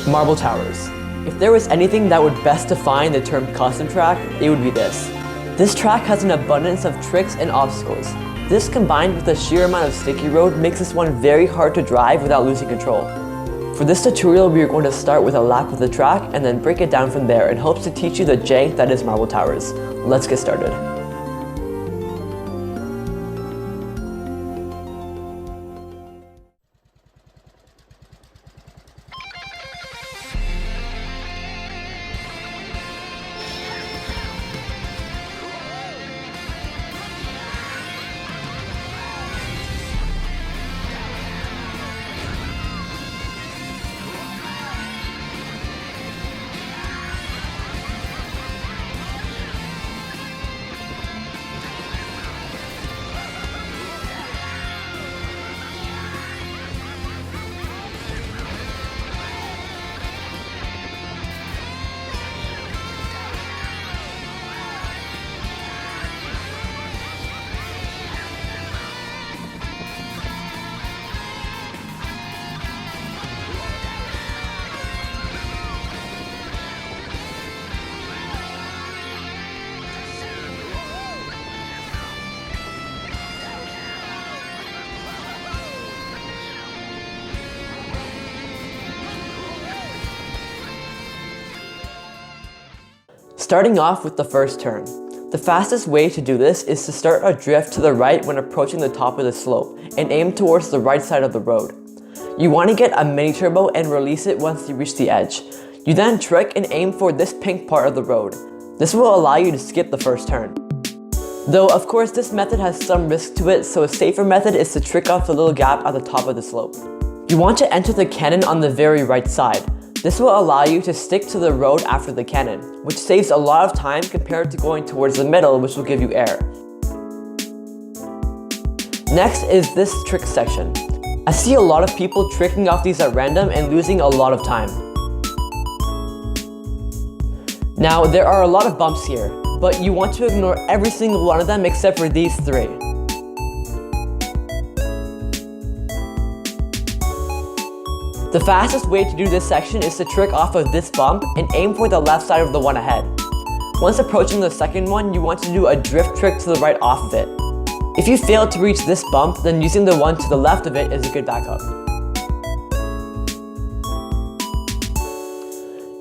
Marble towers. If there was anything that would best define the term custom track, it would be this. This track has an abundance of tricks and obstacles. This combined with the sheer amount of sticky road makes this one very hard to drive without losing control. For this tutorial, we are going to start with a lap of the track and then break it down from there in hopes to teach you the jank that is marble towers. Let's get started. Starting off with the first turn. The fastest way to do this is to start a drift to the right when approaching the top of the slope and aim towards the right side of the road. You want to get a mini turbo and release it once you reach the edge. You then trick and aim for this pink part of the road. This will allow you to skip the first turn. Though of course this method has some risk to it, so a safer method is to trick off the little gap at the top of the slope. You want to enter the cannon on the very right side. This will allow you to stick to the road after the cannon, which saves a lot of time compared to going towards the middle, which will give you air. Next is this trick section. I see a lot of people tricking off these at random and losing a lot of time. Now, there are a lot of bumps here, but you want to ignore every single one of them except for these three. The fastest way to do this section is to trick off of this bump and aim for the left side of the one ahead. Once approaching the second one, you want to do a drift trick to the right off of it. If you fail to reach this bump, then using the one to the left of it is a good backup.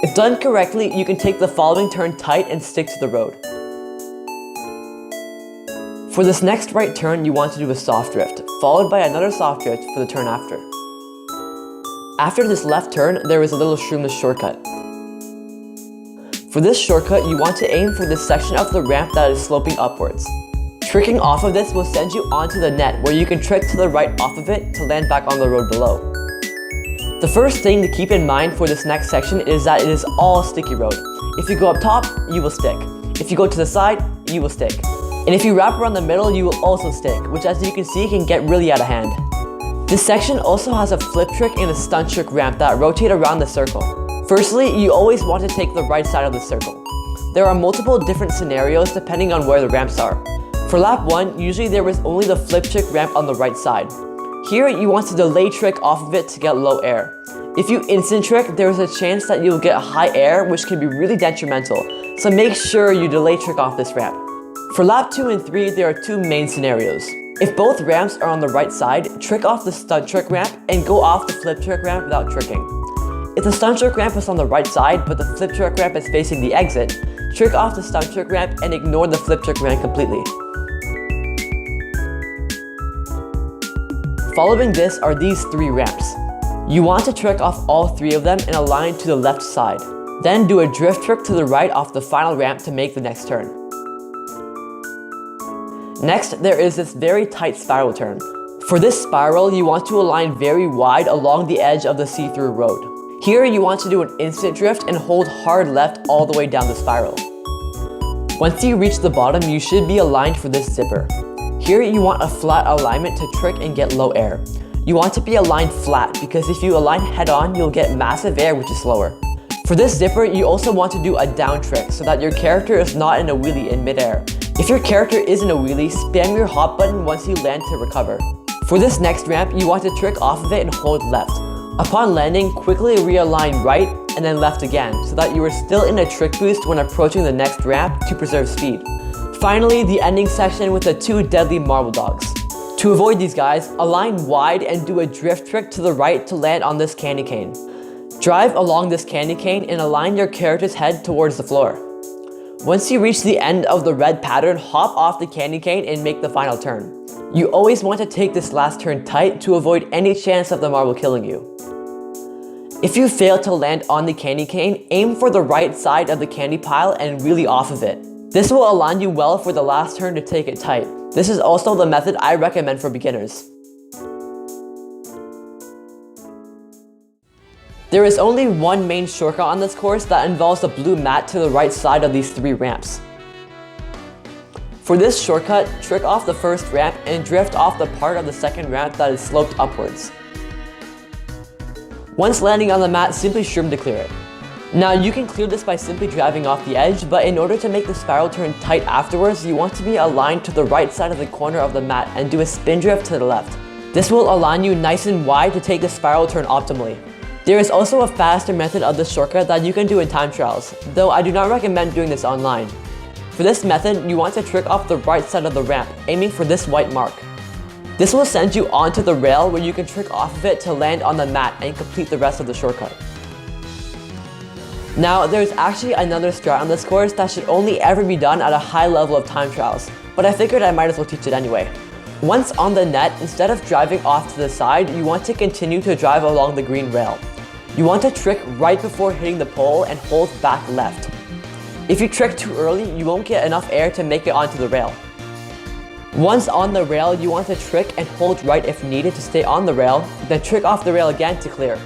If done correctly, you can take the following turn tight and stick to the road. For this next right turn, you want to do a soft drift, followed by another soft drift for the turn after. After this left turn, there is a little shroomless shortcut. For this shortcut, you want to aim for this section of the ramp that is sloping upwards. Tricking off of this will send you onto the net where you can trick to the right off of it to land back on the road below. The first thing to keep in mind for this next section is that it is all sticky road. If you go up top, you will stick. If you go to the side, you will stick. And if you wrap around the middle, you will also stick, which as you can see can get really out of hand. This section also has a flip trick and a stunt trick ramp that rotate around the circle. Firstly, you always want to take the right side of the circle. There are multiple different scenarios depending on where the ramps are. For lap 1, usually there is only the flip trick ramp on the right side. Here, you want to delay trick off of it to get low air. If you instant trick, there is a chance that you'll get high air, which can be really detrimental, so make sure you delay trick off this ramp. For lap 2 and 3, there are two main scenarios. If both ramps are on the right side, trick off the stunt trick ramp and go off the flip trick ramp without tricking. If the stunt trick ramp is on the right side but the flip trick ramp is facing the exit, trick off the stunt trick ramp and ignore the flip trick ramp completely. Following this are these three ramps. You want to trick off all three of them and align to the left side. Then do a drift trick to the right off the final ramp to make the next turn. Next, there is this very tight spiral turn. For this spiral, you want to align very wide along the edge of the see-through road. Here, you want to do an instant drift and hold hard left all the way down the spiral. Once you reach the bottom, you should be aligned for this zipper. Here, you want a flat alignment to trick and get low air. You want to be aligned flat because if you align head-on, you'll get massive air, which is slower. For this zipper, you also want to do a down trick so that your character is not in a wheelie in midair. If your character is in a wheelie, spam your hop button once you land to recover. For this next ramp, you want to trick off of it and hold left. Upon landing, quickly realign right and then left again so that you are still in a trick boost when approaching the next ramp to preserve speed. Finally, the ending section with the 2 deadly marble dogs. To avoid these guys, align wide and do a drift trick to the right to land on this candy cane. Drive along this candy cane and align your character's head towards the floor. Once you reach the end of the red pattern, hop off the candy cane and make the final turn. You always want to take this last turn tight to avoid any chance of the marble killing you. If you fail to land on the candy cane, aim for the right side of the candy pile and really off of it. This will align you well for the last turn to take it tight. This is also the method I recommend for beginners. There is only one main shortcut on this course that involves the blue mat to the right side of these 3 ramps. For this shortcut, trick off the first ramp and drift off the part of the second ramp that is sloped upwards. Once landing on the mat, simply shroom to clear it. Now you can clear this by simply driving off the edge, but in order to make the spiral turn tight afterwards, you want to be aligned to the right side of the corner of the mat and do a spin drift to the left. This will align you nice and wide to take the spiral turn optimally. There is also a faster method of this shortcut that you can do in time trials, though I do not recommend doing this online. For this method, you want to trick off the right side of the ramp, aiming for this white mark. This will send you onto the rail where you can trick off of it to land on the mat and complete the rest of the shortcut. Now, there's actually another strat on this course that should only ever be done at a high level of time trials, but I figured I might as well teach it anyway. Once on the net, instead of driving off to the side, you want to continue to drive along the green rail. You want to trick right before hitting the pole and hold back left. If you trick too early, you won't get enough air to make it onto the rail. Once on the rail, you want to trick and hold right if needed to stay on the rail, then trick off the rail again to clear.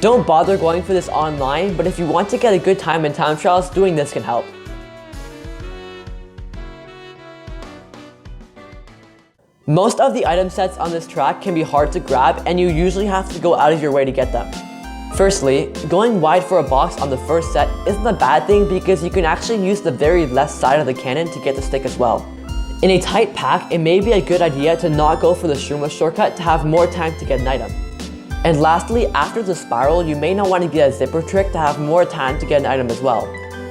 Don't bother going for this online, but if you want to get a good time in time trials, doing this can help. Most of the item sets on this track can be hard to grab, and you usually have to go out of your way to get them. Firstly, going wide for a box on the first set isn't a bad thing because you can actually use the very left side of the cannon to get the stick as well. In a tight pack, it may be a good idea to not go for the shroomless shortcut to have more time to get an item. And lastly, after the spiral, you may not want to get a zipper trick to have more time to get an item as well.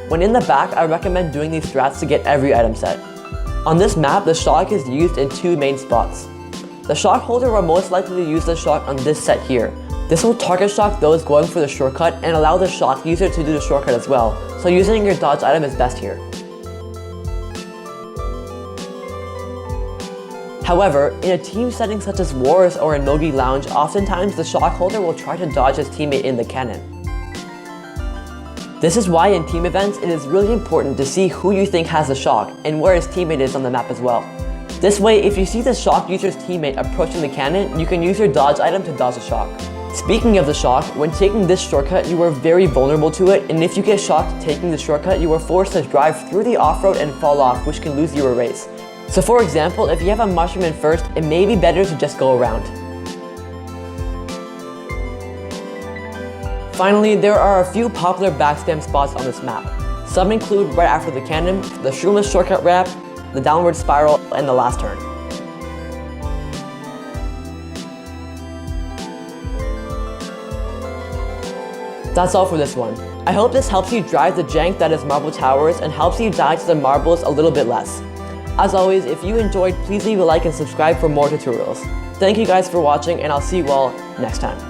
When in the back, I recommend doing these strats to get every item set. On this map, the shock is used in 2 main spots. The shock holder will most likely use the shock on this set here. This will target shock those going for the shortcut and allow the shock user to do the shortcut as well, so using your dodge item is best here. However, in a team setting such as Wars or in Nogi Lounge, oftentimes the shock holder will try to dodge his teammate in the cannon. This is why in team events, it is really important to see who you think has the shock and where his teammate is on the map as well. This way, if you see the shock user's teammate approaching the cannon, you can use your dodge item to dodge the shock. Speaking of the shock, when taking this shortcut, you are very vulnerable to it, and if you get shocked taking the shortcut, you are forced to drive through the off-road and fall off, which can lose you a race. So for example, if you have a mushroom in first, it may be better to just go around. Finally, there are a few popular backstamp spots on this map. Some include right after the cannon, the shroomless shortcut wrap, the downward spiral, and the last turn. That's all for this one. I hope this helps you drive the jank that is Marble Towers and helps you die to the marbles a little bit less. As always, if you enjoyed, please leave a like and subscribe for more tutorials. Thank you guys for watching, and I'll see you all next time.